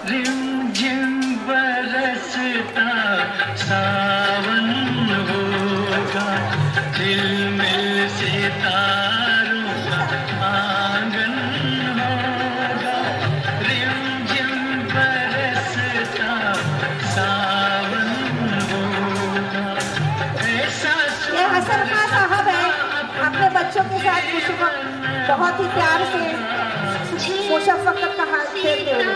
रिमझिम बरसता सावन होगा, झिलमिल सितारों का आंगन होगा, रिमझिम बरसता सावन होगा। ऐसा ये हसन खां साहब है, अपने बच्चों के साथ बहुत ही प्यार से मुशफ़क़त का हाथ फेरते हुए।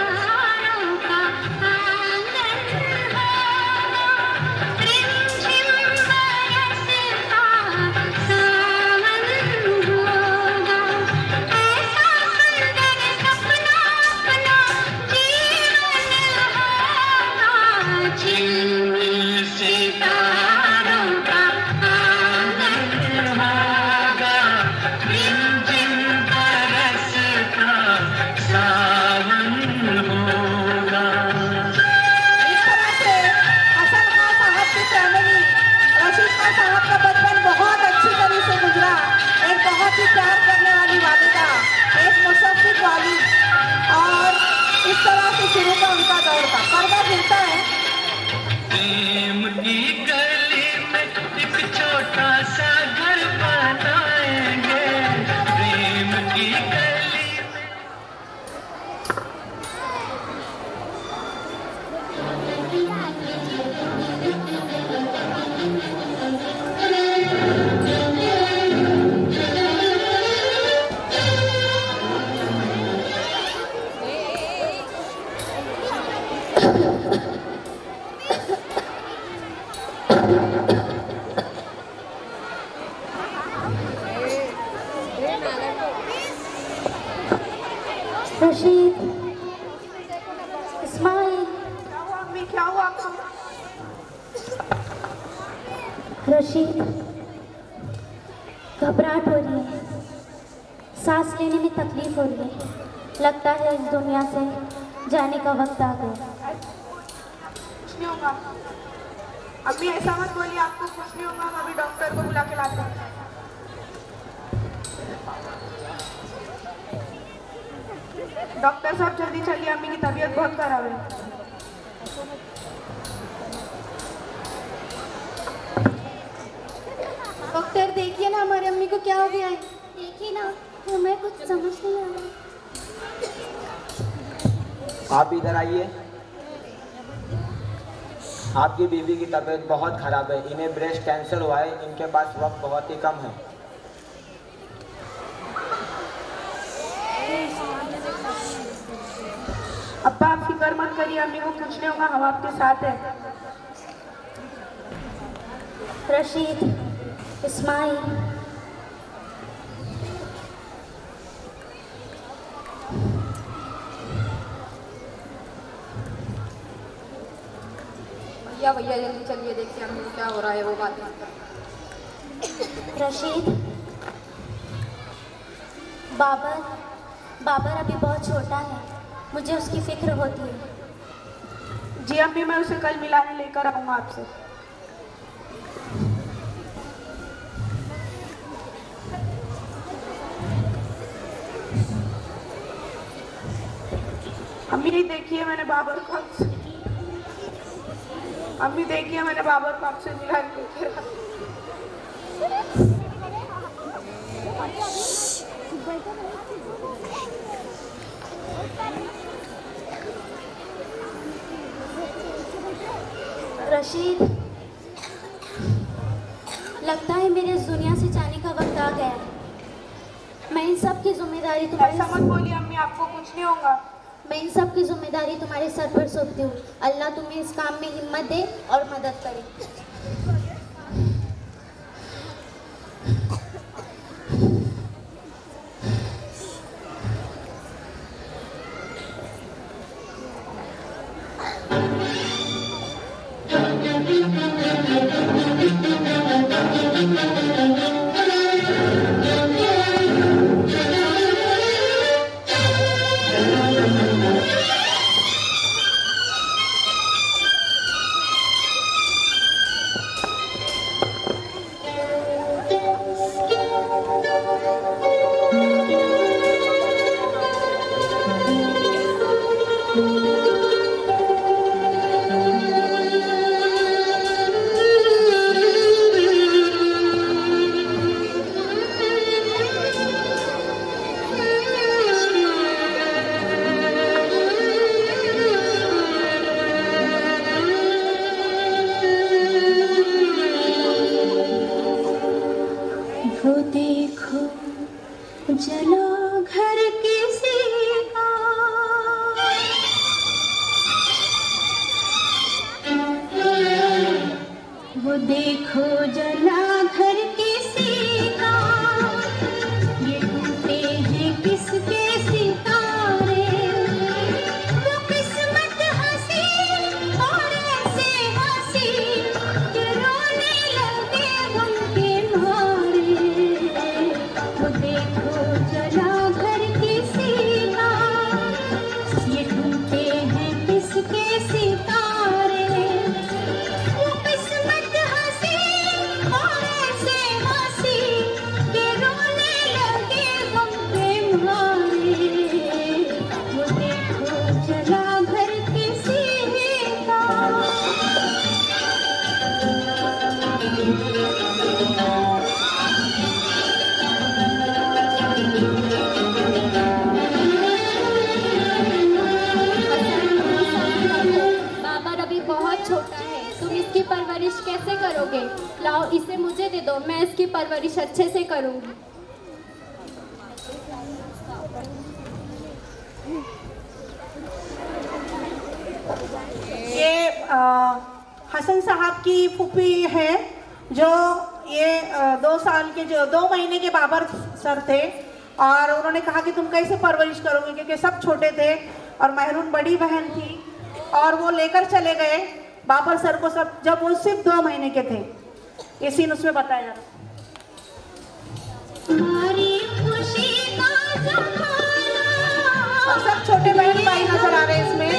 प्यार करने वाली वालिदा, एक मुशफ़क़ वाली, और इस तरह से शुरू का उनका दौर था। पर्दा गिरता है। प्रेम की गली में एक छोटा सा घर बनाएंगे, प्रेम की गली में। रशीद, इस्माइल, क्या हुआ आपको? रशीद, घबराहट हो रही है, सांस लेने में तकलीफ हो रही है, लगता है इस दुनिया से जाने का वक्त आ गया। कुछ नहीं होगा अम्मी, ऐसा मत बोलिए, आपको कुछ नहीं होगा। अभी डॉक्टर को बुला के लाते हैं। डॉक्टर साहब जल्दी चलिए, अम्मी की तबीयत बहुत खराब है। डॉक्टर देखिए ना, हमारी अम्मी को क्या हो गया है। देखिए ना, हमें कुछ समझ नहीं आ रहा। आप इधर आइए। आपकी बीवी की तबीयत बहुत खराब है, इन्हें ब्रेस्ट कैंसर हुआ है, इनके पास वक्त बहुत ही कम है। अब्बा, आप फिक्र मत करिए, अम्मी को कुछ नहीं होगा, हम आपके साथ हैं। रशीद, इस्माइल, भैया जल्दी चलिए, देखिए अम्मी को क्या हो रहा है, वो बात। रशीद, बाबर अभी बहुत छोटा है, मुझे उसकी फिक्र होती है। जी अम्मी, मैं उसे कल मिलाने लेकर आऊंगा आपसे। अम्मी देखिए, मैंने बाबर को आपसे मिलाने लेकर रशीद, लगता है मेरे इस दुनिया से जाने का वक्त आ गया है। मैं इन सब की जिम्मेदारी तुम्हारे ऐसा मत बोलिए अम्मी, आपको कुछ नहीं होगा। मैं इन सब की जिम्मेदारी तुम्हारे सर पर सौंपती हूँ। अल्लाह तुम्हें इस काम में हिम्मत दे और मदद करे। करोगे? लाओ इसे मुझे दे दो, मैं इसकी परवरिश अच्छे से करूँगी। ये हसन साहब की फूफी है, जो ये 2 साल के, जो 2 महीने के बाबर सर थे, और उन्होंने कहा कि तुम कैसे परवरिश करोगे, क्योंकि सब छोटे थे और महरून बड़ी बहन थी, और वो लेकर चले गए बाबर सर को, सब जब वो सिर्फ 2 महीने के थे। ये सीन उसमें बताया जाता है। और सब छोटे बहन भाई नजर आ रहे हैं इसमें।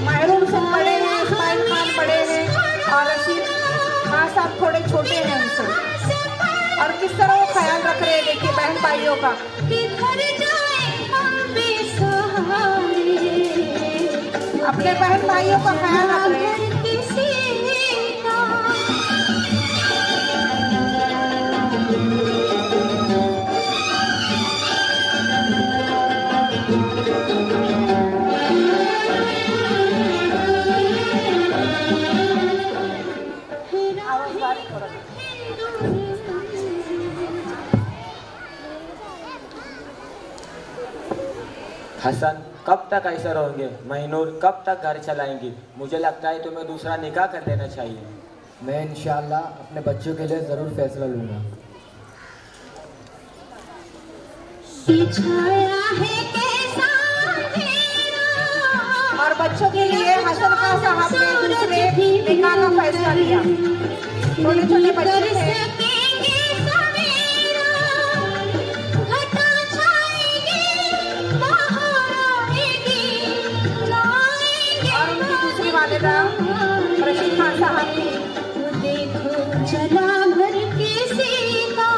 महरून सब बड़े हैं, इस्माइल खान बड़े हैं, और रशीद खान साहब थोड़े छोटे हैं उनसे। और किस तरह वो ख्याल रख रहे हैं, देखिए बहन भाइयों का। अपने बहन भाइयों का ख्याल रख रहे हैं। हसन, कब तक ऐसे रहोगे? महनूर कब तक घर चलाएंगी? मुझे लगता है तुम्हें दूसरा निकाह कर लेना चाहिए। मैं इंशाअल्लाह अपने बच्चों के लिए ज़रूर फैसला लूँगा। और बच्चों के लिए हसन खान साहब ने दूसरे निकाह का फैसला लिया। छोटे छोटे बच्चे थे। और उनकी दूसरी वालिदा रशीद खान साहब की। देखो चला भर के सीता।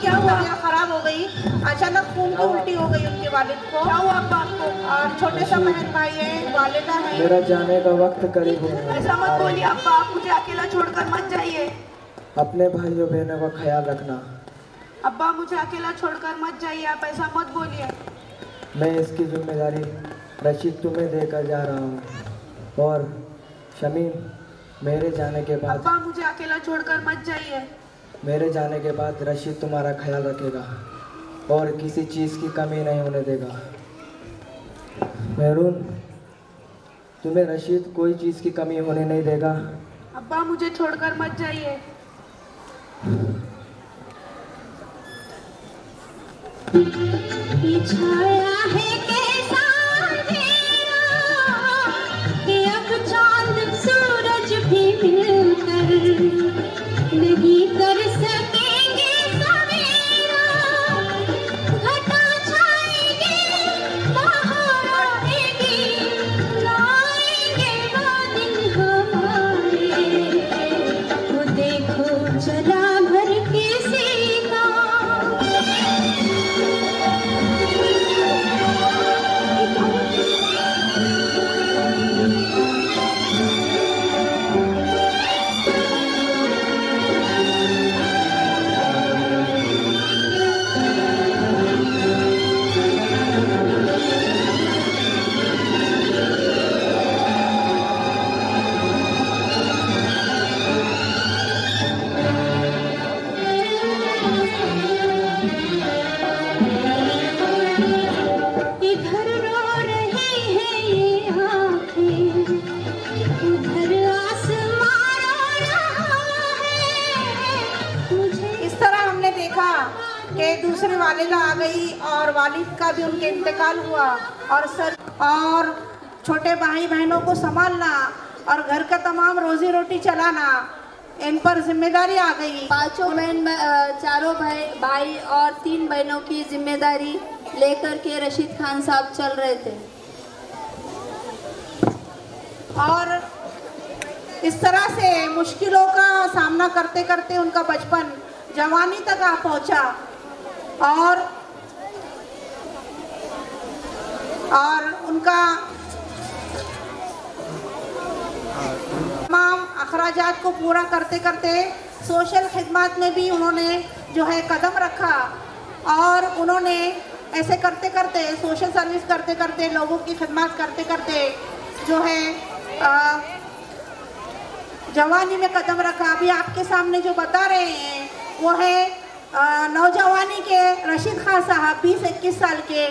क्या हुआ? खराब हो गई, अचानक खून की उल्टी हो गई उनके वालिद को। क्या हुआ अब्बा आपको? और छोटे सा बहन भाई है, वालिदा है। मेरा जाने का वक्त करीब हो गया। ऐसा मत बोलिए अब्बा, आप मुझे अकेला छोड़कर मत जाइए। अपने भाइयों बहनों का ख्याल रखना। अब्बा मुझे अकेला छोड़कर मत जाइए, आप ऐसा मत बोलिए। मैं इसकी जिम्मेदारी रशीद तुम्हें देकर जा रहा हूँ, और शमीम मेरे जाने के बाद। अब्बा मुझे अकेला छोड़कर मत जाइए। मेरे जाने के बाद रशीद तुम्हारा ख्याल रखेगा और किसी चीज़ की कमी नहीं होने देगा। महरून, तुम्हें रशीद कोई चीज़ की कमी होने नहीं देगा। अब्बा मुझे छोड़कर मत जाइए। छाया है कैसा अंधेरा कि अब चांद सूरज भी मिलकर नहीं कर सकेंगे सवेरा। घटा छाएंगे, बहार आएगी, लाएंगे वो दिन हमारे। वो देखो चला भर के सीता। कि दूसरी वालिदा आ गई और वालिद का भी उनके इंतकाल हुआ, और सर और छोटे भाई बहनों को संभालना और घर का तमाम रोजी रोटी चलाना, इन पर जिम्मेदारी आ गई। पांचों बहन, चारों भाई और 3 बहनों की जिम्मेदारी लेकर के रशीद खान साहब चल रहे थे। और इस तरह से मुश्किलों का सामना करते करते उनका बचपन जवानी तक आ पहुंचा और उनका तमाम अखराजात को पूरा करते करते सोशल खिदमत में भी उन्होंने जो है कदम रखा और उन्होंने ऐसे करते करते सोशल सर्विस करते करते लोगों की खिदमत करते करते जो है जवानी में कदम रखा। अभी आपके सामने जो बता रहे हैं वो है नौजवानी के रशीद खान साहब 20-21 साल के,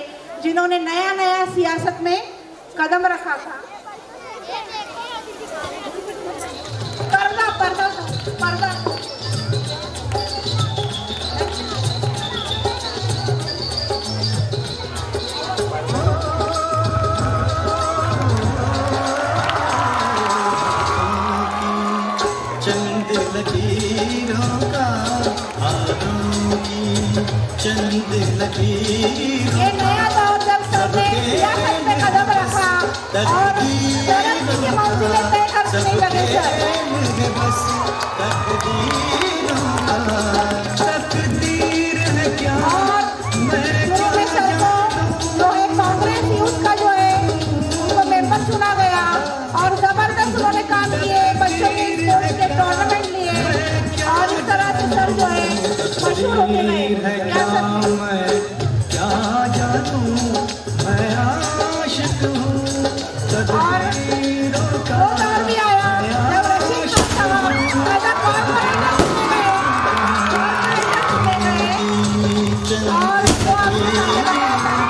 जिन्होंने नया नया सियासत में कदम रखा था। पर्दा पर्दा पर्दा चंद लकीरों का हाथों की चंद लकीरों ये नया दौर जब सबने सियासत में कदम रखा और तरक्की के मंजिलें तय करने लगे सर। बस तकदीर है क्या उन्होंने सर को जो है कांग्रेस यूथ का जो है उनको मेंबर चुना गया और जबरदस्त उन्होंने काम किए, बच्चों के स्पोर्ट्स के टूर्नामेंट लिए और इस तरह से सर जो है मशहूर होते गए। क्या जानूं मैं आशिक हूँ और वो दौर भी आया जब रशीद खान साहब पैदा कॉर्पोरेटर चुने गए और वो अपने रशीद खान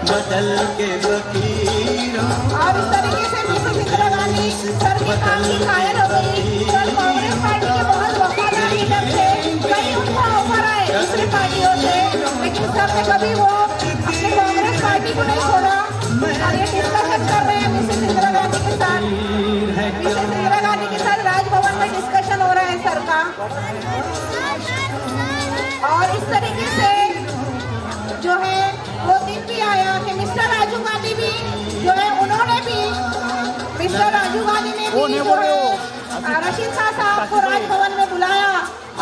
बदल के लकीरों और इस तरीके से मिसेस इंदिरा गांधी सर की काम की कायल हो गई। सर कांग्रेस पार्टी के बहुत वफादार लीडर थे, कई उनको ऑफर आए दूसरी पार्टियों से, लेकिन सर ने कभी वो अपने कांग्रेस पार्टी को नहीं छोड़ा। और ये डिस्कशन कर रहे हैं मिसेस इंदिरा गांधी के साथ, मिसेस इंदिरा गांधी के साथ राजभवन में डिस्कशन हो रहा है सर का। और इस तरीके से जो है वो दिन भी आया कि मिस्टर राजीव गांधी भी जो है उन्होंने भी मिस्टर राजीव गांधी ने भी जो है रशीद खान साहब को राजभवन में बुलाया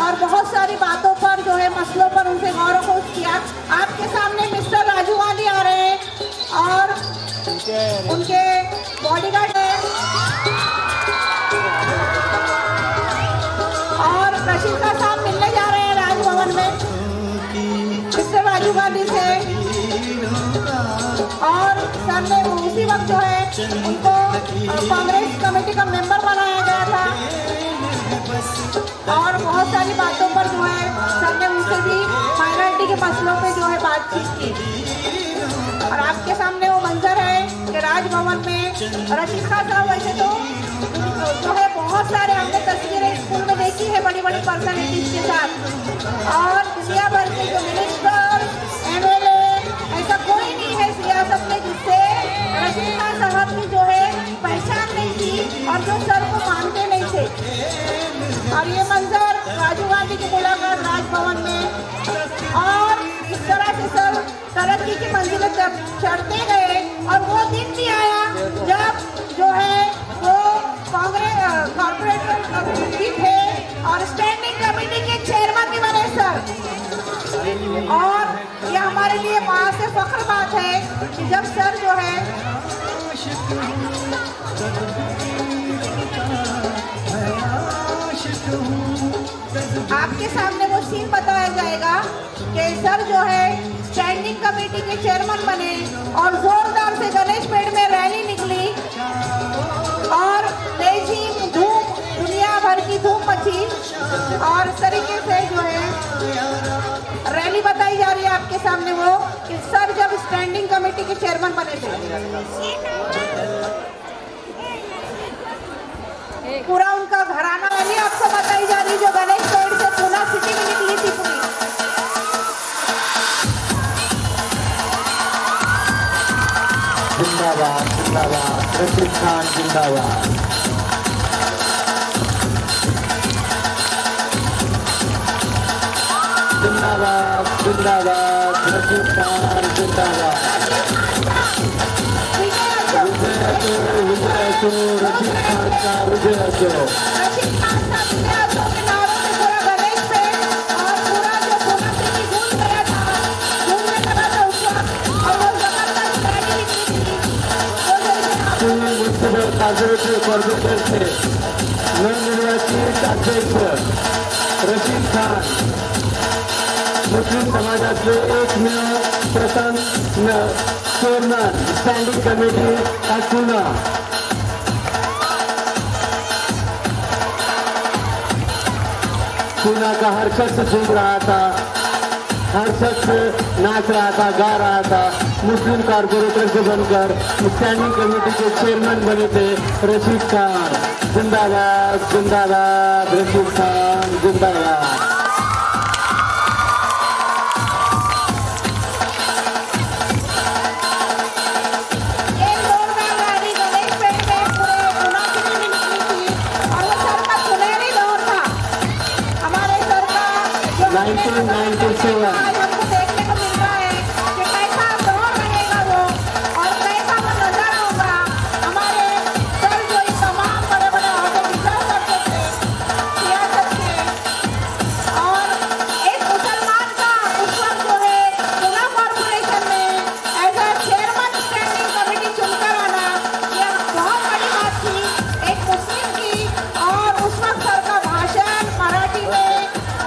और बहुत सारी बातों पर जो है मसलों पर उनसे गौर खोज किया। आपके सामने मिस्टर राजीव गांधी आ रहे हैं और उनके बॉडीगार्ड है और रशीद खान साहब मिलने जा रहे हैं राजभवन में मिस्टर राजीव गांधी से। और सर ने उसी वक्त जो है उनको कांग्रेस कमेटी का मेंबर बनाया गया था और बहुत सारी बातों पर जो है सर ने उनसे भी माइनॉरिटी कमेटी के मसलों पे जो है बातचीत की। और आपके सामने वो मंजर है कि राजभवन में रशीद खान साहब वैसे तो जो है बहुत सारे हमने तस्वीरें स्कूल में देखी है बड़ी बड़ी पर्सनैलिटीज के साथ, और दुनिया भर के जो मिनिस्टर MLA ऐसा कोई नहीं है सियासत में जिससे रशीद खान साहब की जो है पहचान नहीं थी और जो सर को मानते नहीं थे। और ये मंजर राजीव गांधी की मुलाकात राजभवन में, और इस तरह से सर तरक्की की मंजिलें चढ़ते गए। और वो दिन भी आया जब जो है वो कांग्रेस कॉर्पोरेटर भी थे और स्टैंडिंग कमेटी के चेयरमैन भी बने सर। और ये हमारे लिए वहाँ से फख्र बात है कि जब सर जो है आपके सामने वो सीन बताया जाएगा कि सर जो है स्टैंडिंग कमेटी के चेयरमैन बने और जोरदार से गणेश पेड़ में रैली निकली और तेजी धूम दुनिया भर की धूम मची। और इस तरीके से जो है रैली बताई जा रही है आपके सामने वो कि सर जब स्टैंडिंग कमेटी के चेयरमैन बने थे, पूरा उनका घराना रैली आपको बताई जा रही जो गणेश पेड़ से पूना सिटी में निकली थी पूरी। जिंदाबाद जिंदाबाद रशीद खान जिंदाबाद। जिंदाबाद जिंदाबाद रशीद खान जिंदाबाद। रशीद खान का विजय असो। रशीद खान साहब विजय असो के नारों से पूरा गणेश पेड़ और पूरा जो पूना सिटी गूंज गया था, गूंजने लगा था उस वक्त। और वो जबरदस्त रैली निकली थी। म्युनिसिपल कॉर्पोरेटर से नवनिर्वाचित अध्यक्ष रशीद खान मुस्लिम समाजाचे एकमेव प्रथम चेयरमैन स्टैंडिंग कमेटी असूना पूना का हर शख्स झूम रहा था, हर शख्स नाच रहा था, गा रहा था। मुस्लिम कॉर्पोरेटर से बनकर स्टैंडिंग कमेटी के चेयरमैन बने थे रशीद खान। जिंदाबाद जिंदाबाद रशीद खान जिंदाबाद। आज हमको देखने को मिल रहा है कि कैसा दौर रहेगा वो और कैसा वो नजारा होगा। हमारे सर जो इस तमाम बड़े बड़े औहदे डिजर्व करते थे सियासत के, और एक मुसलमान का उस वक्त जो है पूना कॉर्पोरेशन में as a chairman standing committee चुनकर आना यह बहुत बड़ी बात थी एक मुस्लिम की। और उस वक्त सर का भाषण मराठी में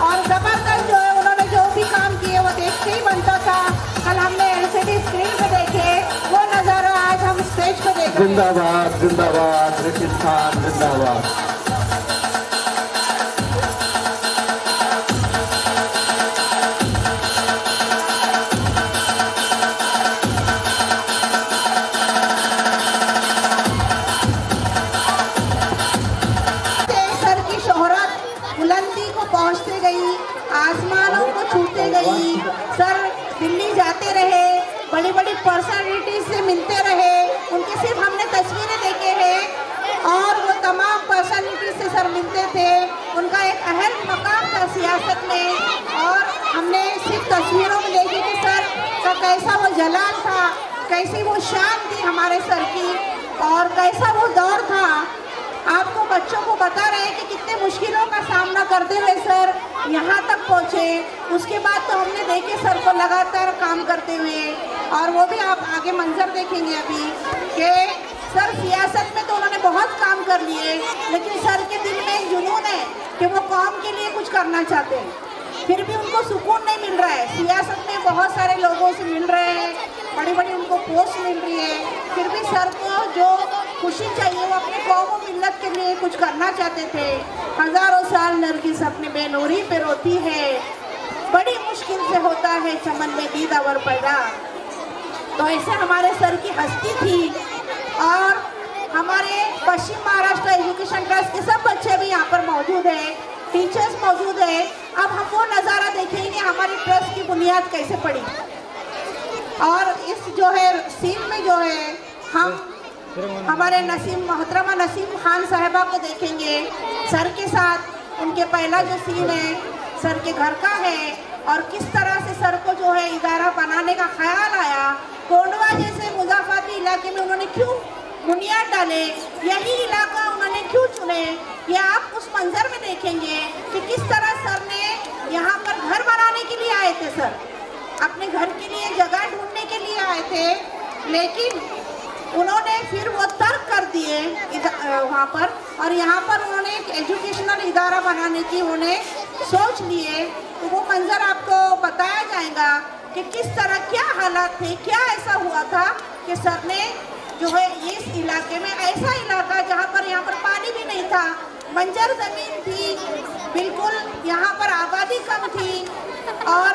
और जबरदस्त जो है उन्होंने जो भी काम किए वो देखते ही बनता था। कल हमने LCD स्क्रीन पे देखे वो नजारा आज हम स्टेज पे देख रहे हैं। जिंदाबाद जिंदाबाद रशीद खान जिंदाबाद। सर की शोहरत बुलंदी को पहुंचते गई, आसमानों को छूते गई। सर दिल्ली जाते रहे, बड़ी बड़ी पर्सनालिटीज से मिलते रहे, उनके सिर्फ हमने तस्वीरें देखे हैं और वो तमाम पर्सनालिटीज से सर मिलते थे। उनका एक अहम मकाम था सियासत में और हमने सिर्फ तस्वीरों में देखे कि सर का कैसा वो जलाल था, कैसी वो शान थी हमारे सर की और कैसा वो दौर था। आपको बच्चों को बता रहे हैं कि कितने मुश्किलों का सामना करते हुए सर यहाँ तक पहुँचे। उसके बाद तो हमने देखे सर को लगातार काम करते हुए, और वो भी आप आगे मंजर देखेंगे अभी कि सर सियासत में तो उन्होंने बहुत काम कर लिए, लेकिन सर के दिल में एक जुनून है कि वो कौम के लिए कुछ करना चाहते हैं। फिर भी उनको सुकून नहीं मिल रहा है। सियासत में बहुत सारे लोगों से मिल रहे हैं, बड़ी बड़ी उनको पोस्ट मिल रही है, फिर भी सर को जो खुशी चाहिए वो अपने कौम और मिल्लत के लिए कुछ करना चाहते थे। हजारों साल नरगिस अपनी बेनूरी पे रोती है, बड़ी मुश्किल से होता है चमन में दीदावर पैदा। तो ऐसे हमारे सर की हस्ती थी और हमारे पश्चिम महाराष्ट्र एजुकेशन ट्रस्ट के सब बच्चे भी यहाँ पर मौजूद हैं, टीचर्स मौजूद हैं। अब हम वो नज़ारा देखेंगे हमारी ट्रस्ट की बुनियाद कैसे पड़ी। और इस जो है सीन में जो है हम हमारे मोहतरमा नसीम खान साहिबा को देखेंगे सर के साथ। उनके पहला जो सीन है सर के घर का है और किस तरह से सर को जो है इदारा बनाने का ख्याल आया। कोंडवा जैसे मुज़ाफ़ाती इलाके में उन्होंने क्यों बुनियाद डाले, यही इलाका उन्होंने क्यों चुने, ये आप उस मंजर में देखेंगे कि किस तरह सर ने यहाँ पर घर बनाने के लिए आए थे। सर अपने घर के लिए जगह ढूंढने के लिए आए थे, लेकिन उन्होंने फिर वो तर्क कर दिए वहाँ पर और यहाँ पर उन्होंने एक एजुकेशनल इदारा बनाने की उन्हें सोच लिए। तो वो मंजर आपको बताया जाएगा कि किस तरह क्या हालात थे, क्या ऐसा हुआ था कि सर ने जो है इस इलाके में, ऐसा इलाका जहाँ पर पानी भी नहीं था, बंजर ज़मीन थी बिल्कुल, यहाँ पर आबादी कम थी और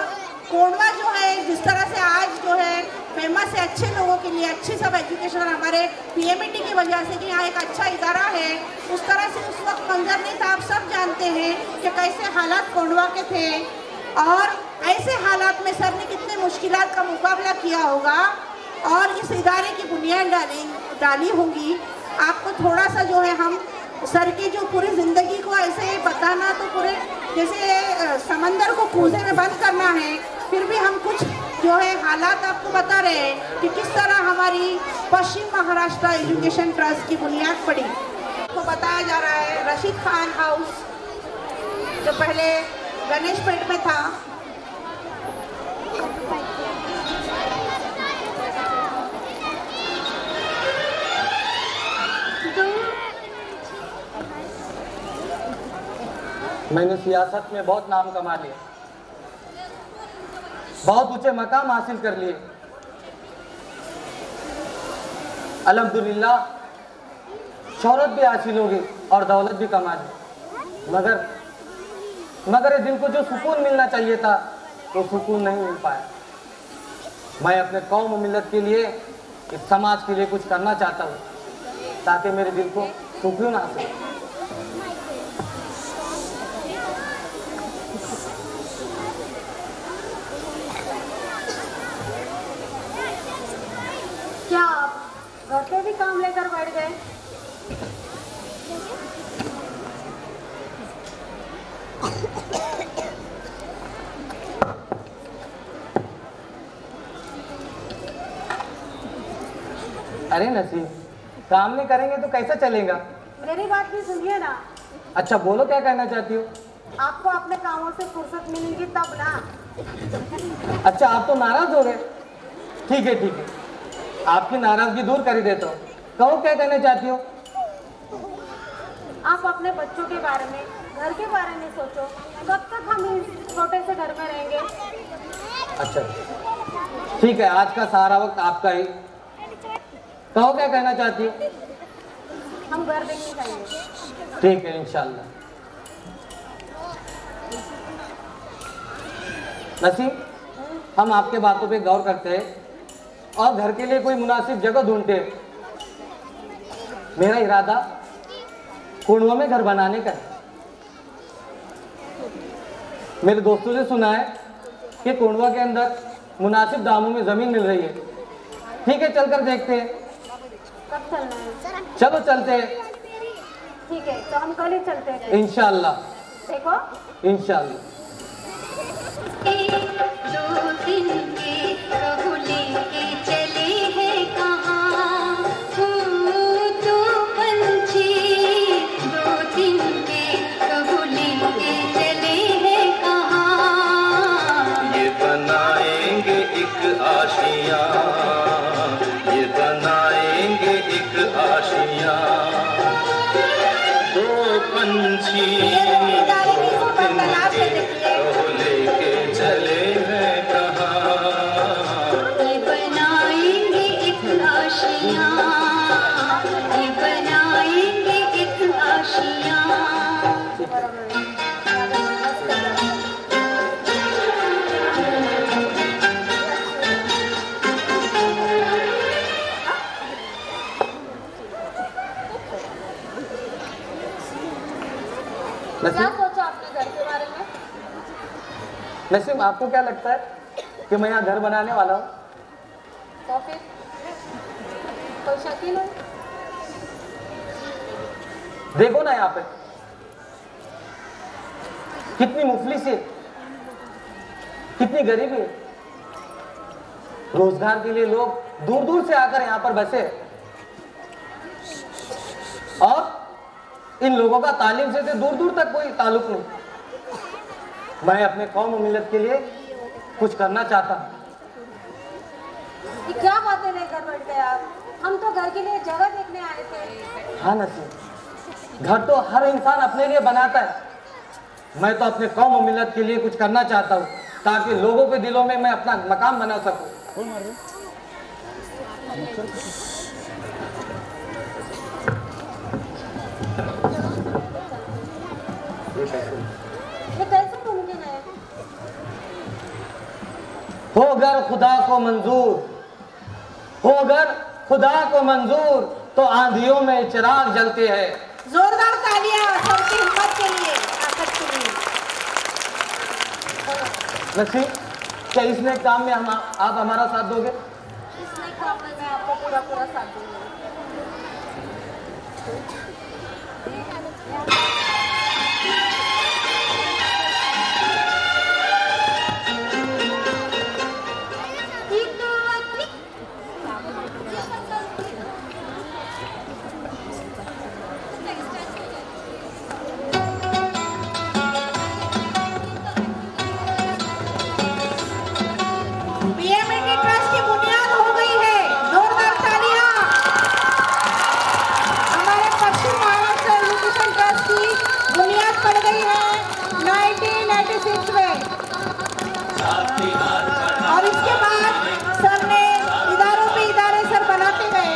कोंडवा जो है जिस तरह से आज जो है फेमस है अच्छे लोगों के लिए, अच्छी सब एजुकेशन हमारे पीएमईटी की वजह से कि यहाँ एक अच्छा इदारा है, उस तरह से उस वक्त मंजर नहीं था। आप सब जानते हैं कि कैसे हालात कोंडवा के थे और ऐसे हालात में सर ने कितने मुश्किलात का मुकाबला किया होगा और इस इदारे की बुनियाद डाली होगी। आपको थोड़ा सा जो है हम सर की जो पूरी ज़िंदगी को ऐसे बताना तो पूरे जैसे समंदर को कूजे में बंद करना है, फिर भी हम कुछ जो है हालात आपको बता रहे हैं कि किस तरह हमारी पश्चिम महाराष्ट्र एजुकेशन ट्रस्ट की बुनियाद पड़ी। आपको बताया जा रहा है रशीद खान हाउस जो पहले गणेशपेट में था, मैंने सियासत में बहुत नाम कमा लिया, बहुत ऊंचे मकाम हासिल कर लिए, अल्हम्दुलिल्लाह शोहरत भी हासिल होगी और दौलत भी कमा ली, मगर दिल को जो सुकून मिलना चाहिए था वो सुकून नहीं मिल पाया। मैं अपने कौम और मिल्लत के लिए, इस समाज के लिए कुछ करना चाहता हूँ ताकि मेरे दिल को सुकून हासिल हो। क्या आप घर पे भी काम लेकर बैठ गए? अरे नसीम, काम नहीं करेंगे तो कैसा चलेगा? मेरी बात भी सुनिए ना। अच्छा बोलो, क्या कहना चाहती हो? आपको अपने कामों से फुर्सत मिलेगी तब ना। अच्छा आप तो नाराज हो गए, ठीक है ठीक है, आपकी नाराजगी दूर कर ही देता हूँ। कहो क्या कहना चाहती हो? आप अपने बच्चों के बारे में, घर के बारे में सोचो। कब तक हम इस छोटे से घर में रहेंगे? अच्छा ठीक है, आज का सारा वक्त आपका ही। कहो क्या कहना चाहती हो? हम घर देखने जाएंगे। ठीक है इंशाल्लाह। नसीम, हम आपके बातों पे गौर करते हैं और घर के लिए कोई मुनासिब जगह ढूंढते हैं। मेरा इरादा कोंडवा में घर बनाने का है। मेरे दोस्तों से सुना है कि कोंडवा के अंदर मुनासिब दामों में ज़मीन मिल रही है। ठीक है, चलकर देखते हैं। कब चलना है? चलो चलते हैं। ठीक है, तो हम कल ही चलते हैं। इंशाल्लाह। देखो इंशाल्लाह। दो दिन के कहू लेके चले हैं कहाँ हो तो पंछी, दो दिन के कहू लेके चले हैं कहाँ। ये बनाएंगे एक आशियाँ, ये बनाएंगे एक आशियाँ, दो पंछी, दो दिन के नसीम, आपको क्या लगता है कि मैं यहाँ घर बनाने वाला हूँ? तो फिर कोई शक ही नहीं। देखो ना यहाँ पे कितनी मुफलिस है, कितनी गरीबी है। रोजगार के लिए लोग दूर दूर से आकर यहाँ पर बसे और इन लोगों का तालीम से दूर दूर तक कोई ताल्लुक नहीं। मैं अपने कौम और मिल्लत के लिए कुछ करना चाहता हूँ। ये क्या बातें लेकर बैठ गए आप? हम तो घर के लिए जगह देखने आए थे। हाँ नसीम, घर तो हर इंसान अपने लिए बनाता है। मैं तो अपने कौम और मिल्लत के लिए कुछ करना चाहता हूँ ताकि लोगों के दिलों में मैं अपना मकाम बना सकूं। ये कैसे मुमकिन है? हो अगर खुदा को मंजूर, हो अगर खुदा को मंजूर तो आंधियों में चिराग जलते हैं। जोरदार तालियां सबकी हिम्मत के लिए, ताकत के लिए। नसीम, क्या इस नेक काम में आप हमारा साथ दोगे? इस नेक काम में मैं आपको पूरा पूरा साथ दूंगी। पीएमएटी ट्रस्ट की बुनियाद हो गई है। जोरदार तालियां। हमारे पश्चिम महाराष्ट्र एजुकेशन ट्रस्ट की बुनियाद पड़ गई है 1996 में और इसके बाद सर ने इदारों पे इदारे सर बनाते गए।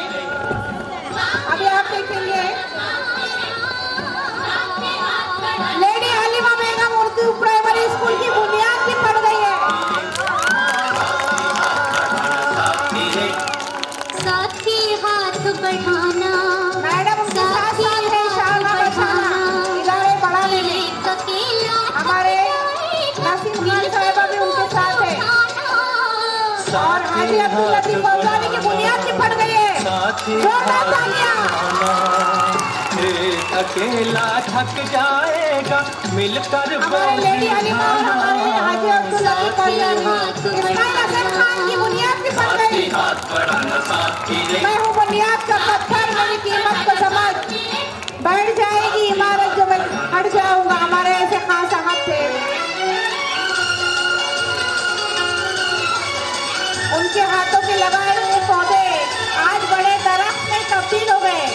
अभी आप देखेंगे लेडी हलीमा बेगम उर्दू प्राइमरी स्कूल की बुनियाद भी पड़ गई है। साथी हाथ बढ़ाना, मैडम उनके साथ साथ है शाला बचाना, इदारे बढ़ाने में हमारे नासिम खान साहिबा भी उनके साथ है और हाजी अब्दुल लतीफ फौजानी की बुनियाद भी पड़ गई है। जोरदार तालियां। अकेला थक जाएगा मिलकर हमारे लेडी हलीमा और हमारे हाजी अब्दुल लतीफ फौजानी, इस्माइल हसन खान की बुनियाद भी पड़ गई। मैं हूँ बुनियाद का पत्थर, मेरी कीमत को समझ बैठ जाएगी इमारत जो मैं हट जाऊंगा। हमारे ऐसे खास अहद थे, उनके हाथों के लगाए हुए पौधे आज बड़े दरख्त में तब्दील हो गए।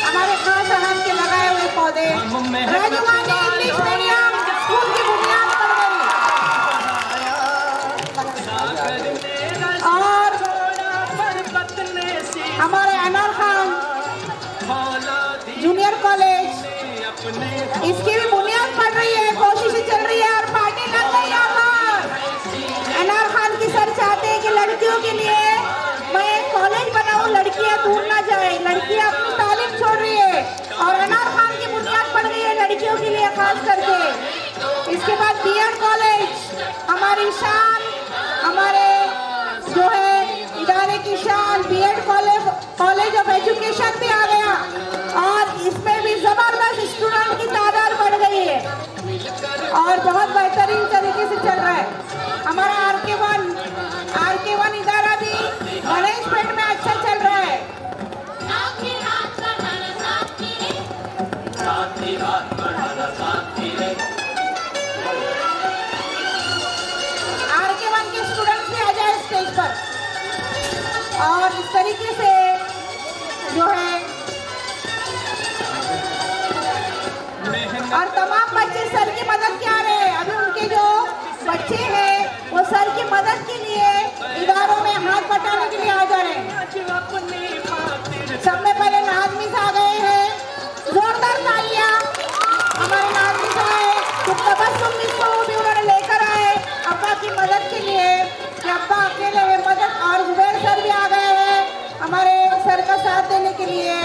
हमारे खास अहद के लगाए हुए पौधे राजवानी इंग्लिश मीडियम स्कूल की बुनियाद पड़ गई और हमारे अनार खान जूनियर कॉलेज इसकी भी बुनियाद पड़ रही है। कोशिशें चल रही है और पार्टी लग गई है। अनार खान की सर चाहते हैं कि लड़कियों के लिए मैं एक कॉलेज बनाऊं, लड़कियां दूर ना जाए। लड़कियां अपनी तालीम छोड़ रही है और अनार खान की बुनियाद पड़ गई है लड़कियों के लिए खास करके। इसके बाद बीएड कॉलेज हमारी शान, हमारे जो है इदारे की शान बीएड कॉलेज ऑफ एजुकेशन भी आ गया और इसमें भी जबरदस्त स्टूडेंट की तादाद बढ़ गई है और बहुत बेहतरीन तरीके से चल रहा है। हमारा आरके-1 इदारा भी गणेशपेट में अच्छा चल रहा है। आरके-1 के स्टूडेंट्स भी आ जाए स्टेज पर और इस तरीके से जो है और तमाम बच्चे सर की मदद के आ रहे हैं। अभी उनके जो बच्चे हैं वो सर की मदद के लिए इदारों में हाथ बटाने के लिए आ जा रहे हैं। सब में पहले नाज़मी आ गए हैं। जोरदार तालियां हमारे नाज़मी साहब कुछ तबस्सुम भी उन्होंने लेकर आए अब्बा की मदद के लिए कि अब्बा अकेले में मदद और जुबैर सर भी आ गए हैं हमारे सर का साथ देने के लिए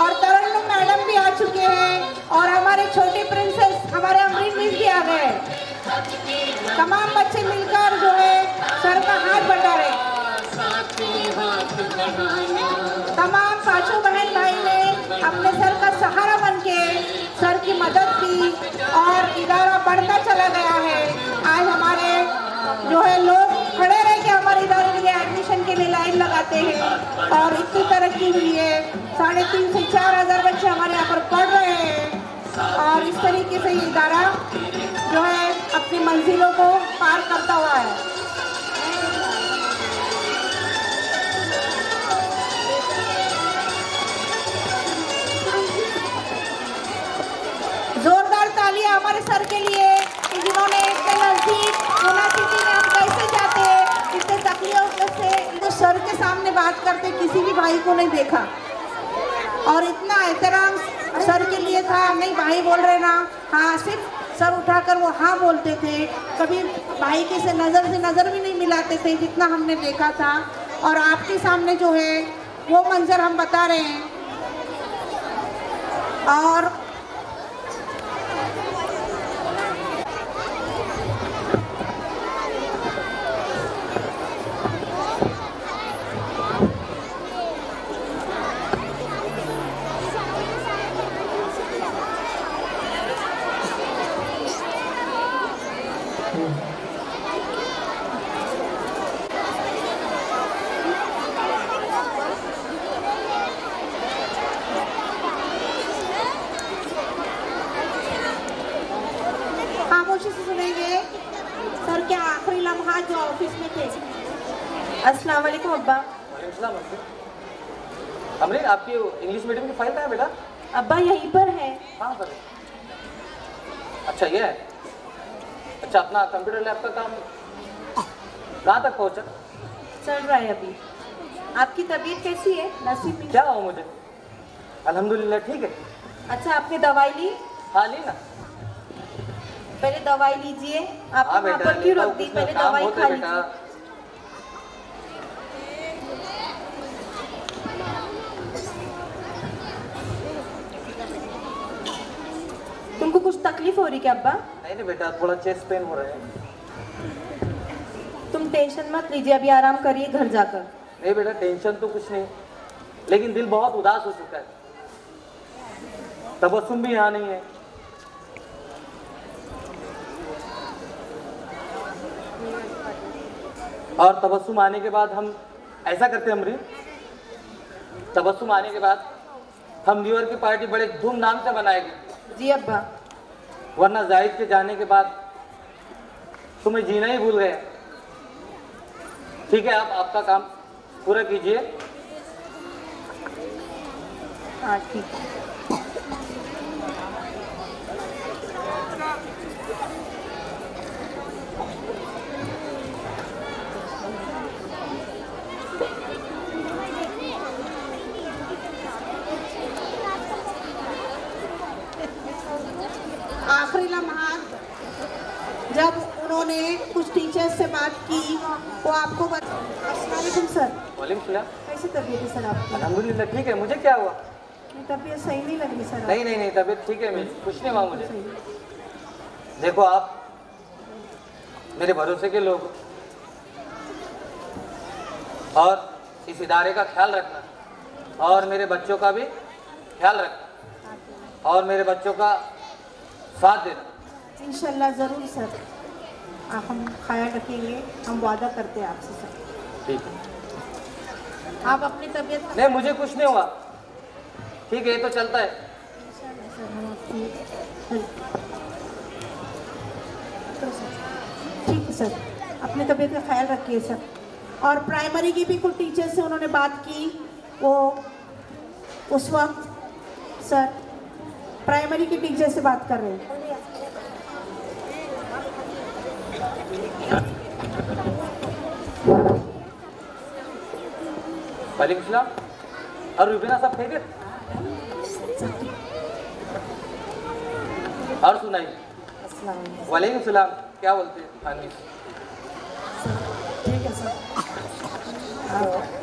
और तरन्नुम मैडम भी आ चुके हैं और हमारे छोटी प्रिंसेस हमारे अमरीन मिस भी आ गए तमाम बच्चे मिलकर जो है सर का हाथ बटारे। तमाम पांचों बहन भाई ने अपने सर का सहारा बनके सर की मदद की और इदारा बढ़ता चला गया है। आज हमारे जो है लोग खड़े रह के हमारे इदारे के लिए एडमिशन के लिए लाइन लगाते हैं और इतनी तरक्की हुई है। 3,500 से 4,000 बच्चे हमारे यहाँ पर पढ़ रहे हैं और इस तरीके से ये इदारा जो है अपनी मंजिलों को पार करता हुआ है। जोरदार तालियां हमारे सर के लिए जिन्होंने इतने नजदीक यूनिवर्सिटी में हम कैसे जाते हैं इतने तकलीफों से तो सर के सामने बात करते किसी भी भाई को नहीं देखा और इतना एहतराम सर के लिए था। नहीं भाई बोल रहे ना, हाँ सिर्फ सर उठाकर वो हाँ बोलते थे। कभी भाई के से नज़र भी नहीं मिलाते थे जितना हमने देखा था। और आपके सामने जो है वो मंजर हम बता रहे हैं। और खामोशी से सुनेंगे सर के आखिरी लम्हा जो ऑफिस में थे। अस्सलाम वालेकुम अब्बा। अमरीन, आपकी इंग्लिश मीडियम की फाइल कहाँ है बेटा? अब्बा यहीं पर है। कहाँ पर? अच्छा ये है। अच्छा अपना कंप्यूटर लैब का काम कहाँ तक पहुँचा? चल रहा है अभी। आपकी तबीयत कैसी है? नसीब में क्या हो मुझे? अल्हम्दुलिल्लाह ठीक है। अच्छा आपने दवाई ली? हाँ ली ना। पहले दवाई लीजिए। आप हाँ वहाँ पर क्यों रख दी? पहले दवाई खा लीजिए। तुमको कुछ तकलीफ हो रही क्या अब्बा? नहीं नहीं बेटा, थोड़ा चेस्ट पेन हो रहा है। तुम टेंशन मत लीजिए, अभी आराम करिए घर जाकर। नहीं बेटा टेंशन तो कुछ नहीं, लेकिन दिल बहुत उदास हो चुका है। तबस्सुम भी यहाँ नहीं है। और तबस्सुम आने के बाद हम ऐसा करते हैं अमरीन, तबस्सुम आने के बाद हम न्यू ईयर की पार्टी बड़े धूमधाम से मनाएंगे। जी अब्बा। वरना जाहिद के जाने के बाद तुम्हें जीना ही भूल गए। ठीक है, आप आपका काम पूरा कीजिए। हाँ ठीक है। आखिरी लम्हात जब उन्होंने कुछ टीचर्स से बात की वो आपको अस्सलामुअलैकुम सर। वालेकुम सलाम। कैसी तबीयत है सर आपकी? अल्हम्दुलिल्लाह ठीक है। मुझे क्या हुआ? तबीयत सही नहीं लग रही सर। नहीं नहीं नहीं, तबीयत ठीक है मेरी, कुछ नहीं हुआ मुझे। देखो आप मेरे भरोसे के लोग और इस इदारे का ख्याल रखना और मेरे बच्चों का भी ख्याल रखना और मेरे बच्चों का साथ देना। इंशाल्लाह ज़रूर सर, हम ख्याल रखेंगे, हम वादा करते हैं आपसे सर। ठीक है। आप अपनी तबीयत नहीं मुझे कुछ नहीं हुआ, ठीक है ये तो चलता है। ठीक है सर, अपनी तबीयत का ख्याल रखिए सर। और प्राइमरी की भी कुछ टीचर से उन्होंने बात की, वो उस वक्त सर प्राइमरी के टीचर से बात कर रहे हैं। वालेकुम सलाम। और रुबीना सब ठीक है? और सुनाइए। वालेकुम सलाम। क्या बोलते हैं? हानी ठीक है सर।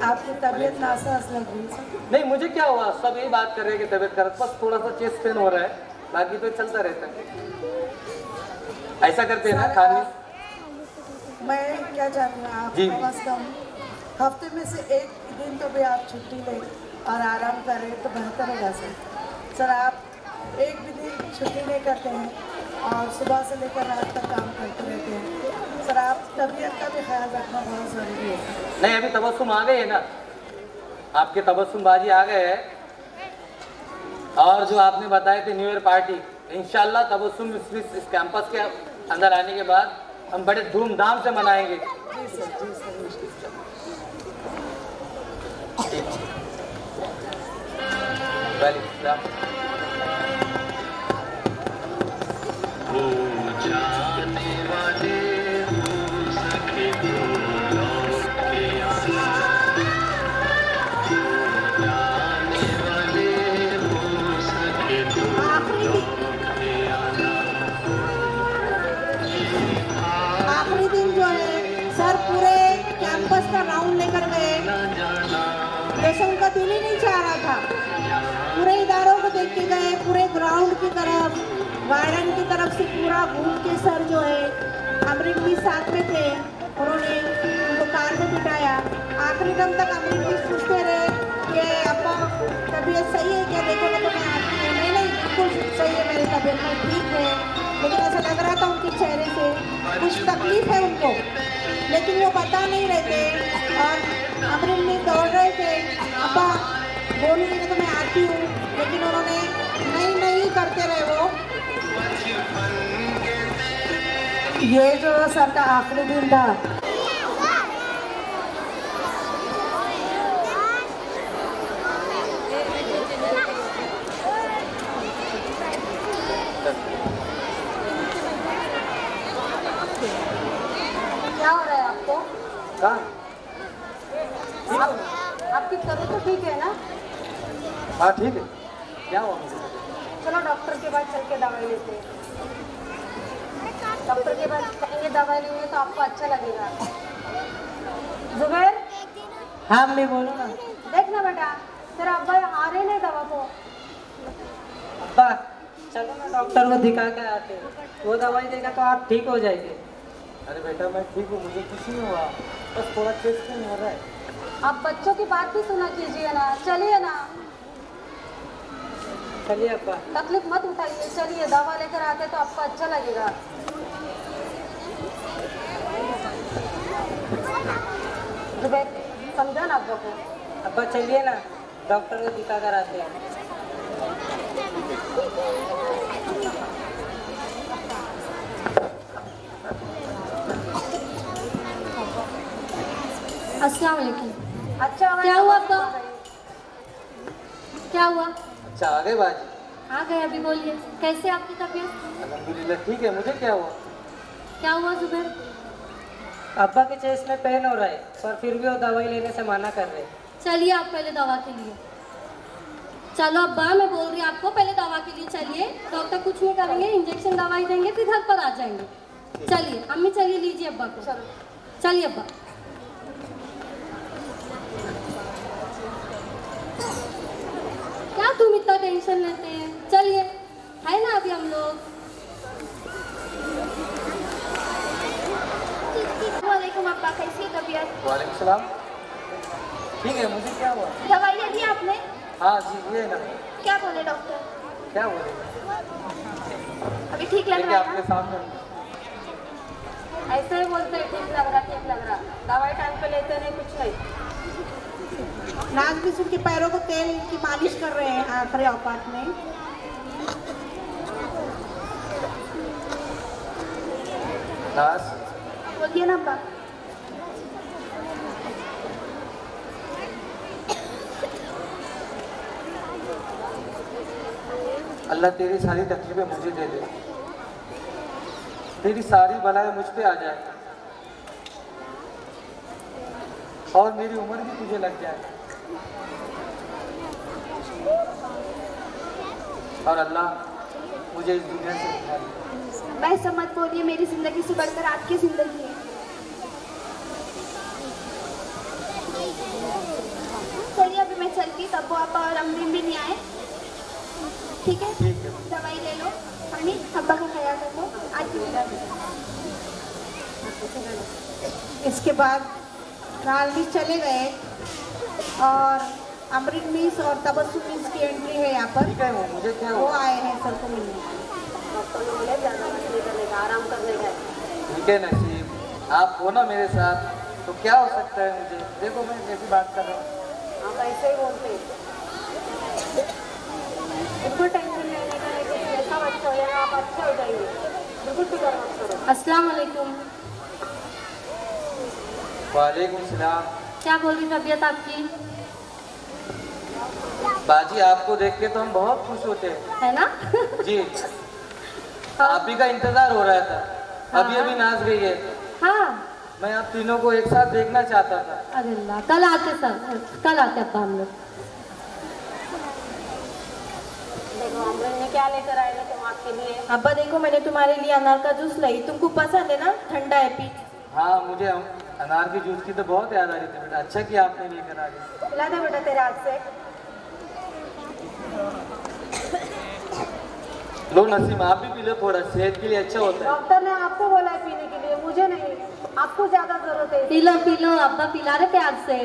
आपकी तबीयत नासाज लग रही है सर। नहीं मुझे क्या हुआ, सब यही बात कर रहे हैं कि तबीयत खराब, बस थोड़ा सा चेस्ट पेन हो रहा है, बाकी तो चलता रहता है। ऐसा करते हैं ना खानी मैं क्या चाहती हूँ आप जी। कम से कम हफ्ते में से एक दिन तो भी आप छुट्टी लें और आराम करें तो बेहतर होगा सर। आप एक भी दिन छुट्टी नहीं करते हैं और सुबह से लेकर रात तक काम करते रहते हैं सर। आप तबीयत का भी ख्याल रखना बहुत ज़रूरी है। नहीं, अभी तबस्सुम आ गए है ना, आपके तबस्सुम बाजी आ गए है। और जो आपने बताए थे न्यू ईयर पार्टी, इंशाल्लाह तबस्सुम इस कैंपस के अंदर आने के बाद हम बड़े धूमधाम से मनाएंगे। जी सर, जी सर। आखिरी दिन जो है सर पूरे कैंपस का राउंड लेकर गए, जैसे उनका दिल ही नहीं चाह रहा था। पूरे इदारों को देख के गए, पूरे ग्राउंड की तरफ, गार्डन की तरफ से पूरा घूम के सर जो है, अमृत भी साथ में थे, उन्होंने उनको कार में बिठाया। आखिरी दम तक अमृत भी पूछते रहे कि अब्बा तबीयत सही है क्या, देखो ना तो मैं आती हूँ। नहीं, बिल्कुल सही है मेरी तबीयत, मैं ठीक है। लेकिन ऐसा लग रहा था उनके चेहरे से कुछ तकलीफ है उनको, लेकिन वो बता नहीं रहे थे। और अमृत में दौड़ रहे थे, अब्बा बोलिए ना तो मैं आती हूँ, लेकिन उन्होंने नहीं करते रहे वो। ये जो सर का आखिरी दिन था, क्या हो रहा है आपको? कहाँ? आपकी तबीयत तो ठीक है ना? हाँ ठीक है। क्या हुआ मुझे? चलो डॉक्टर के पास चल के दवाई लेते हैं। डॉक्टर के पास कहेंगे दवाई लेंगे तो आपको अच्छा लगेगा। जुबैर, हाँ मम्मी बोलो ना। देखना बेटा, तेरा अब्बा आ रहे नहीं दवा को। अब्बा चलो ना डॉक्टर को दिखा के आते हैं, वो दवाई देगा तो आप ठीक हो जाएंगे। अरे बेटा मैं ठीक हूँ, मुझे कुछ नहीं हुआ, बस थोड़ा चेस्ट पेन हो रहा है। आप बच्चों की बात भी सुना कीजिए ना, चलिए ना। चलिए अब्बा। तकलीफ मत उठाइए, चलिए दवा लेकर आते तो आपको अच्छा लगेगा। जुबैर समझा ना अब्बा को। अब्बा चलिए ना, डॉक्टर को दिखा कर आते हैं। अस्सलाम वालेकुम। अच्छा क्या हुआ अब्बा? क्या हुआ? अच्छा आ गए बाजी? आ गए, अभी बोलिए कैसे आपकी तबीयत? अल्हम्दुलिल्लाह ठीक है। मुझे क्या हुआ? क्या हुआ जुबैर? अब्बा के चेस्ट में पेन हो रहा है, पर फिर भी वो दवाई लेने से मना कर रहे हैं। चलिए आप पहले दवा के लिए चलो अब्बा, मैं बोल रही हूँ आपको पहले दवा के लिए चलिए। डॉक्टर कुछ नहीं करेंगे, इंजेक्शन दवाई देंगे, फिर घर पर आ जाएंगे। चलिए अम्मी, चलिए लीजिए अब्बा को। चलो चलिए अब्बा। क्या तुम इतना टेंशन लेते हैं? चलिए, है ना अभी हम लोग। वालेकुम अब्बा, कैसी है तबीयत? वालेकुम सलाम। ठीक है। मुझे क्या हुआ? दवाई ले ली आपने? हाँ जी ये ना। क्या बोले डॉक्टर? क्या बोले? अभी ठीक लग ठीक है रहा है आपके ना? सामने। ऐसे ही बोलते हैं ठीक लग रहा, ठीक लग रहा। दवाई टाइम पे लेते नहीं, कुछ नहीं। नाज भी उनके पैरों को तेल की मालिश कर रहे हैं आखिरी औकात में। नाज बोलिए ना अब्बा। अल्लाह तेरी सारी तकलीफें मुझे दे दे, तेरी सारी बलाएं मुझ पे आ जाए और मेरी उम्र भी तुझे लग जाए। और अल्लाह मुझे इस दुनिया से उठा ले। मैं समझ बोलिए, मेरी जिंदगी से बढ़कर आपकी जिंदगी है। चलिए अभी मैं चलती, तब वो आप और अम्मी भी नहीं आए। ठीक है, दवाई ले लो, अम्मी अब्बा का ख्याल रखो। आज की इसके बाद लाल मिस चले गए और अमृत मिस और तबस्सुम मिस की एंट्री है यहाँ पर। मुझे क्या वो आए हैं सर को मिलने। आराम करने गए। ठीक है नसीब, आप हो ना मेरे साथ तो क्या हो सकता है मुझे। देखो मैं कैसी बात कर रहा हूँ। आप ऐसे ही बोलते हैं। बिल्कुल टेंशन लेने का नहीं, कुछ ऐसा अच्छा हो जाएगा, आप अच्छे हो जाएंगे। बिल्कुल फिक्र मत करो। अस्सलाम वालेकुम। वालेकुम सलाम। क्या बोल रही तबीयत आपकी? बाजी आपको देख के तो हम बहुत खुश होते हैं। है ना? जी आप ही का इंतजार हो रहा था। अभी अभी नाच गई है। हाँ मैं आप तीनों को एक साथ देखना चाहता था। अरे अल्लाह, कल आते सर, कल आते अब्बा हम लोग। देखो अमृत ने क्या लेकर आएगा तुम आपके लिए। अब्बा देखो मैंने तुम्हारे लिए अनार का जूस लाई, तुमको पसंद है ना, ठंडा है पी। हाँ मुझे अनार की जूस की तो बहुत याद आ रही थी बेटा। अच्छा किया आपने लेकर आ गया। पिला दे बेटा तेरे हाथ से। लो नसीम आप भी पी लो, थोड़ा सेहत के लिए अच्छा होता है। डॉक्टर ने आपको बोला है पीने के लिए, मुझे नहीं। आपको ज्यादा जरूरत है। पी लो अब्बा पिला रहे प्यार से।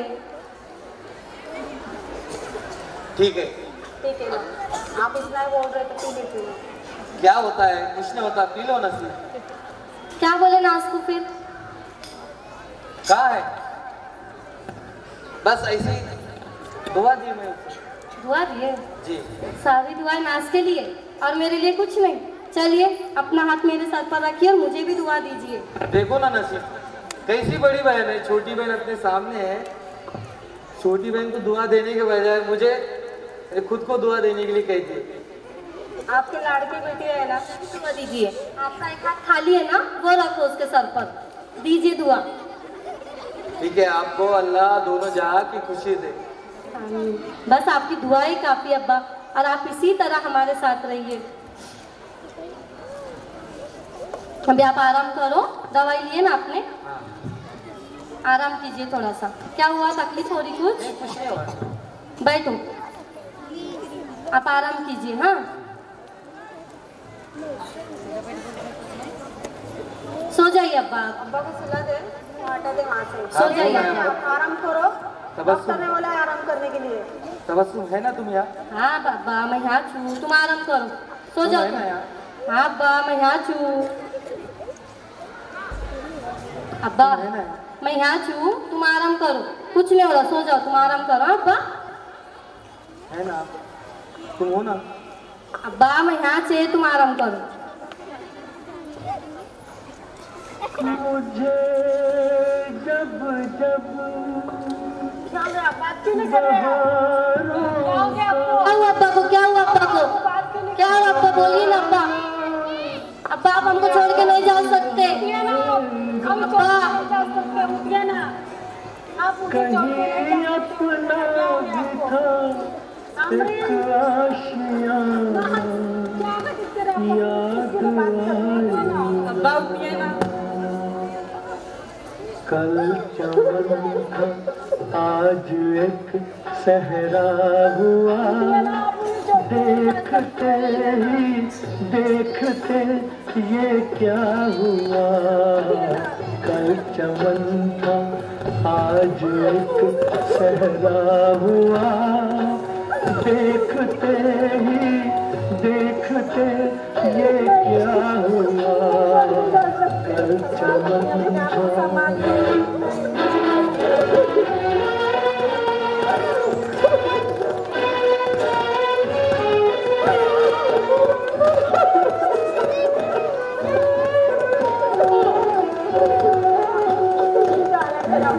ठीक है ठीक है ना, आप इतना ही बोल रहे तो पी लेती हूँ। क्या होता है, कुछ नहीं होता, पी लो नसीम। क्या बोले नाज को फिर? कहाँ है? बस ऐसे ही दुआ दी मैं उसे। दुआ दिए? जी सारी दुआएं नाज के लिए और मेरे लिए कुछ नहीं। चलिए अपना हाथ मेरे सर पर रखिए और मुझे भी दुआ दीजिए। देखो ना नसीब, कैसी बड़ी बहन है, छोटी बहन अपने सामने है। छोटी बहन को दुआ देने के बजाय मुझे खुद को दुआ देने के लिए कहती है। आपके लाड़की बेटी है ना, दुआ दीजिए। आपका एक हाथ खाली है ना, वो रखो उसके सर पर, दीजिए दुआ। ठीक है, आपको अल्लाह दोनों जहां की खुशी दे। बस आपकी दुआ ही काफी अब्बा, और आप इसी तरह हमारे साथ रहिए। अभी आप आराम करो, दवाई लिए ना आपने? आराम कीजिए थोड़ा सा। क्या हुआ, तकलीफ हो रही कुछ? कुछ नहीं हुआ। बैठो, आप आराम कीजिए। हाँ सो जाइए अब्बा। अब्बा को सुला दे, हटा दे वहाँ से। सो जाइए। आप आराम करो, डॉक्टर ने बोला है आराम करने के लिए। तबस्सुम है ना तुम यहाँ? हाँ बाबा मैं यहाँ छू, तुम आराम करो, सो जाओ तुम। हाँ अब्बा मैं यहाँ छू। अब्बा मैं यहाँ छू, तुम आराम करो, कुछ नहीं हो रहा, सो जाओ तुम, आराम करो। हाँ अब्बा है ना, तुम हो ना? अब्बा मैं यहाँ से, तुम आराम करो। मुझे जब जब बात क्यों नहीं कर रहे हैं? क्या हुआ अब्बा को, क्या हुआ अब्बा को, क्या हुआ अब्बा, बोलिए ना अब्बा। अब्बा आप हमको छोड़ के नहीं जा सकते। अब्बा कहीं अपना भी था एक आशियाँ याद आई। कल चमन था आज एक सहरा हुआ, देखते ही देखते ये क्या हुआ। कल चमन था आज एक सहरा हुआ, देखते ही देखते ये क्या हुआ। कल चमन था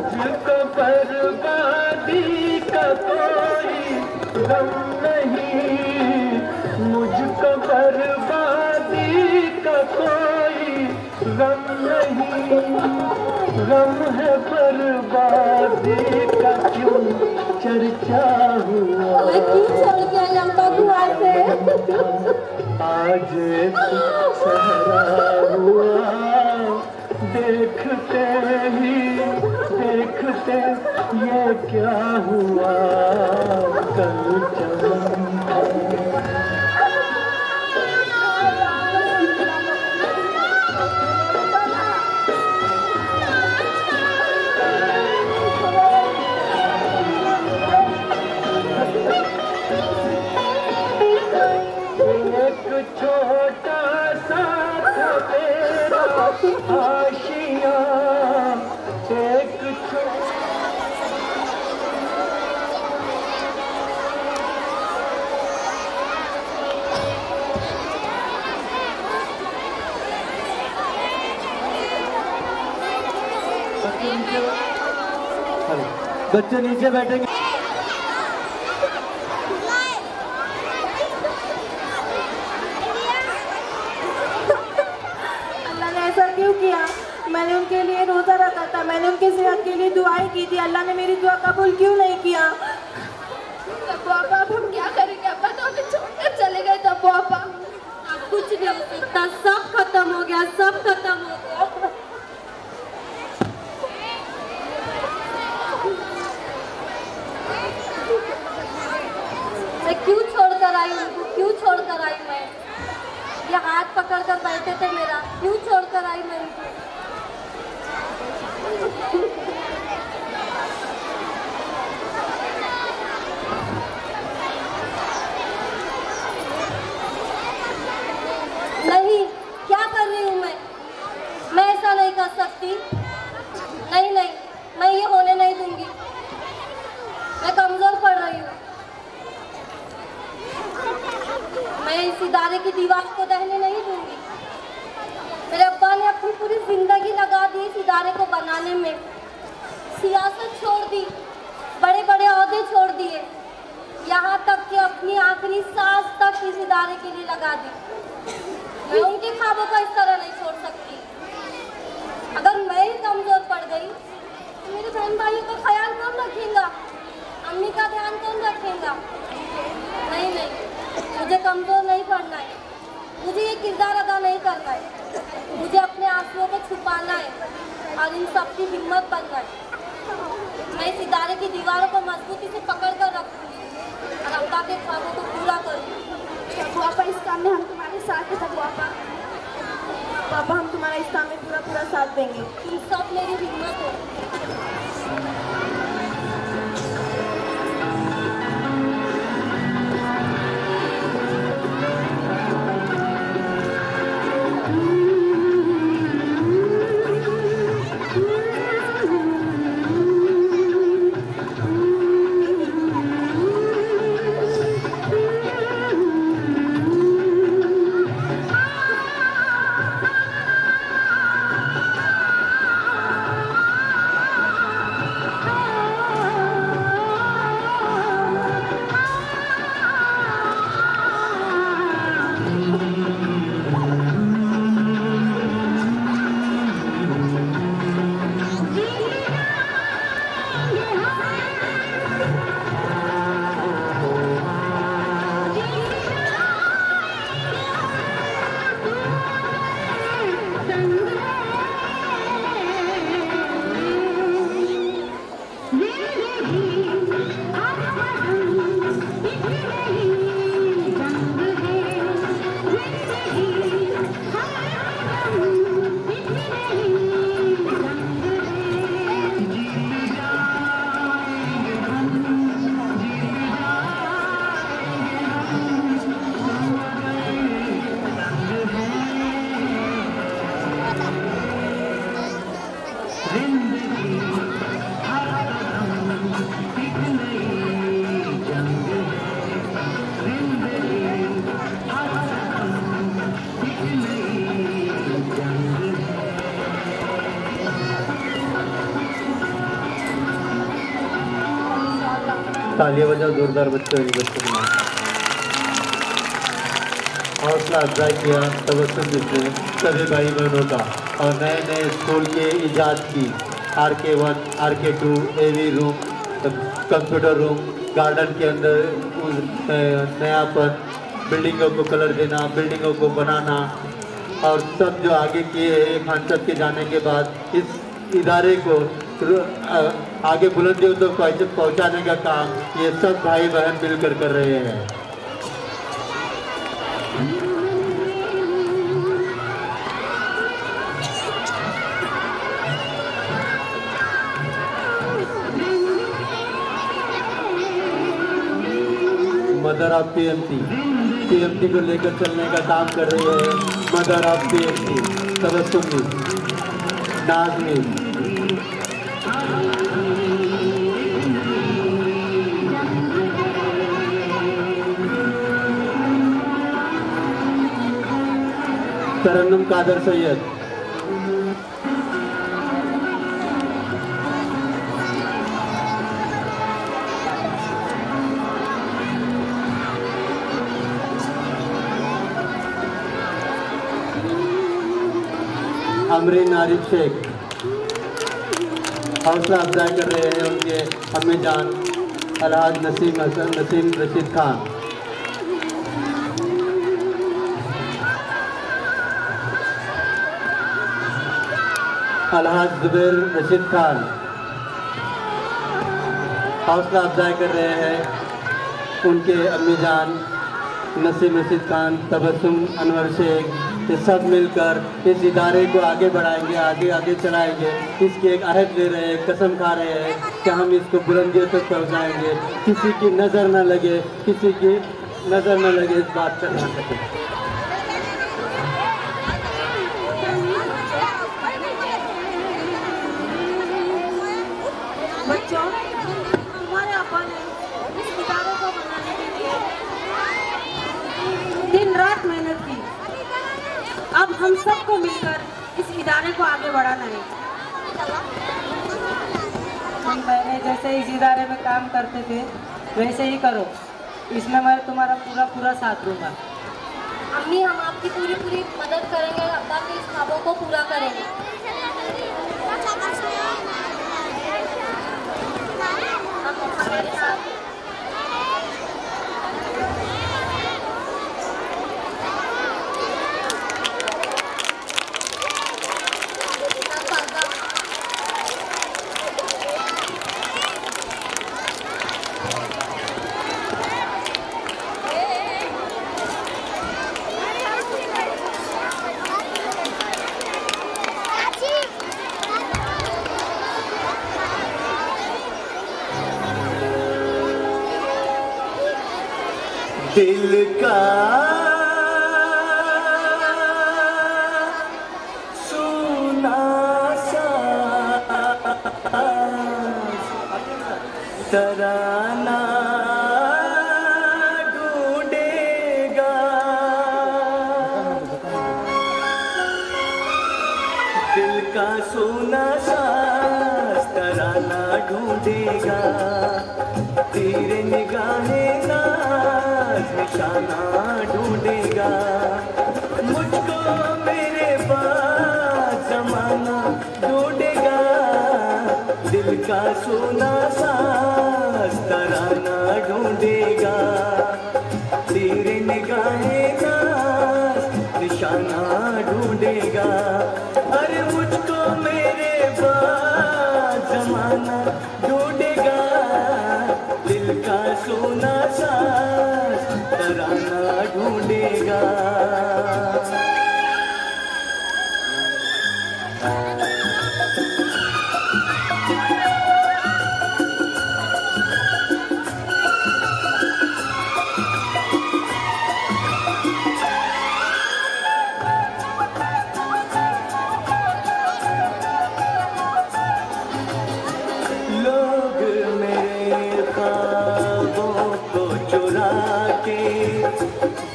मुझको बर्बादी का कोई गम नहीं, मुझको बर्बादी का कोई गम नहीं। गम है बर्बादी का क्यों चर्चा हुआ। आज एक सहरा हुआ, देखते ही देखते ये क्या हुआ। कल चमन बच्चे नीचे बैठेंगे। अल्लाह ने ऐसा क्यों किया? मैंने उनके लिए रोजा रखा था, मैंने उनके सेहत के लिए दुआएं की थी, अल्लाह ने मेरी दुआ कबूल क्यों नहीं किया? पापा अब हम क्या करेंगे? अब्बा तो हमें छोड़कर चले गए। तो पापा अब कुछ नहीं हो सकता, सब खत्म हो गया, सब खत्म हो गया। मैं क्यों छोड़कर आई उनको? क्यों छोड़कर आई मैं? ये हाथ पकड़ कर बैठे थे मेरा, क्यों छोड़कर आई मैं उनको? नहीं, क्या कर रही हूँ मैं ऐसा नहीं कर सकती। नहीं नहीं, मैं ये होने नहीं दूंगी। मैं कमजोर पड़ रही हूँ। मैं इस इदारे की दीवार को दहने नहीं दूंगी। मेरे अब्बा ने अपनी पूरी जिंदगी लगा दी इस इदारे को बनाने में। सियासत छोड़ दी, बड़े बड़े ओहदे छोड़ दिए, यहाँ तक कि अपनी आखिरी सांस तक इस इदारे के लिए लगा दी। मैं उनके ख्वाबों को इस तरह नहीं छोड़ सकती। अगर मैं ही कमजोर पड़ गई तो मेरे बहन भाइयों का ख्याल कौन रखेगा? अम्मी का ध्यान कौन रखेगा? नहीं नहीं, मुझे कमजोर नहीं पड़ना है, मुझे ये किरदार अदा नहीं करना है। मुझे अपने आंसुओं को छुपाना है और इन सब की हिम्मत बनना है। मैं इस इदारे की दीवारों को मजबूती से पकड़ कर रखूंगी और अब्बा के ख्वाबों को पूरा करूंगी। पापा इस काम में हम तुम्हारे साथ हैं। पापा हम तुम्हारा इस काम में पूरा साथ देंगे। तुम सब मेरी हिम्मत हो। तालियां बजाओ जोरदार बच्चों की हौसला अफजाई किया तबस्सुम जिसने सभी भाई बहनों का और नए नए स्कूल के इजाद की RK1, RK2, AV room, computer room, garden के अंदर नयापन, बिल्डिंगों को कलर देना, बिल्डिंगों को बनाना और सब जो आगे किए हैं खान साहब के जाने के बाद इस इदारे को आगे बुलंदियों तक पहुंचाने का काम ये सब भाई बहन मिलकर कर रहे हैं। मदर ऑफ PMT को लेकर चलने का काम कर रही है mother of PMT Tabassum nazmeen. तरन्नुम कादर सैयद, अमरीन आरिफ शेख हौसला अफजाई कर रहे हैं उनके अम्मी जान अलहाज नसीम रशीद खान। अलहाज जुबैर रशीद खान हौसला अफजाई कर रहे हैं उनके अम्मी जान नसीम रशीद खान, तबस्सुम अनवर शेख। ये सब मिलकर इस इदारे को आगे बढ़ाएंगे, आगे चलाएंगे। इसकी एक अहद ले रहे हैं, कसम खा रहे हैं कि हम इसको बुलंदियों तक पहुँचाएंगे। किसी की नज़र न लगे, किसी की नज़र न लगे, इस बात का ध्यान रखें। बच्चों, तुम्हारे अब्बा ने इस इदारे को बनाने के लिए दिन रात मेहनत की। अब हम सबको मिलकर इस इदारे को आगे बढ़ाना है। हम पहले जैसे इस इदारे में काम करते थे वैसे ही करो। इसमें मैं तुम्हारा पूरा साथ दूंगा। अम्मी, हम आपकी पूरी मदद करेंगे। अब्बा के इस ख्वाबों को पूरा करेंगे। दिल का सुना सा तराना ढूंढेगा, दिल का सुना सा तराना ढूंढेगा। तेरे निगाहें निशाना ढूंढेगा, मुझको मेरे पास जमाना ढूंढेगा। दिल का सोना सा तराना ढूंढेगा, तेरे निगाहें निशाना ढूंढेगा। अरे मुझको मेरे पास जमाना ढूंढेगा, दिल का सोना सा तराना ढूंढेगा। लोग मेरे ख्वाबों को चुरा के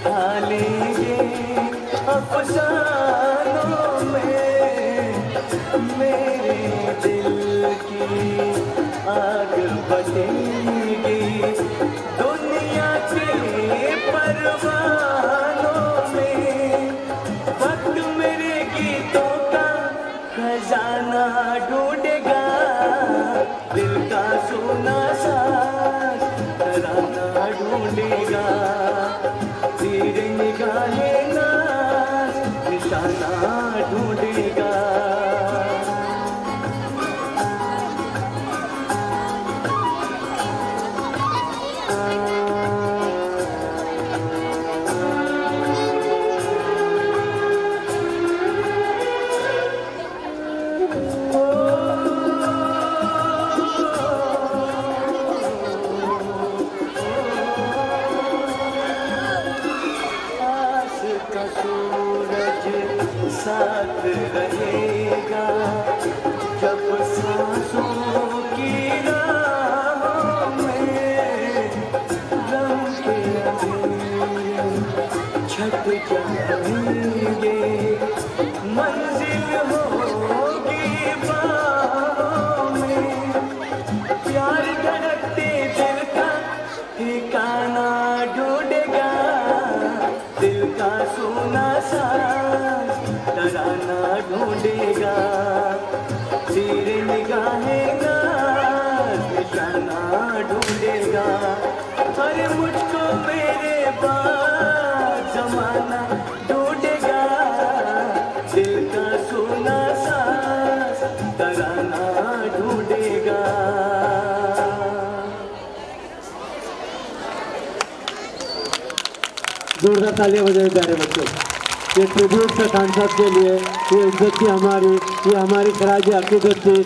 ढालेंगे अफसानों में, मेरे दिल की आग बचेगी दुनिया के परवानों में। वक्त मेरे गीतों का खजाना ढूंढेगा, दिल का सोना सा तराना ढूंढेगा। तेरे निगाहें निशाना ढूंढेगा। मुझको मेरे बाद जमाना ढूंढेगा, दिल का सोना सा तराना ढूंढेगा। जोरदार तालियां बजाए प्यारे बच्चों। ये ट्रिब्यूट था खान साहब के लिए, ये इज्जत थी हमारी, ये हमारी खराज अकीदत थी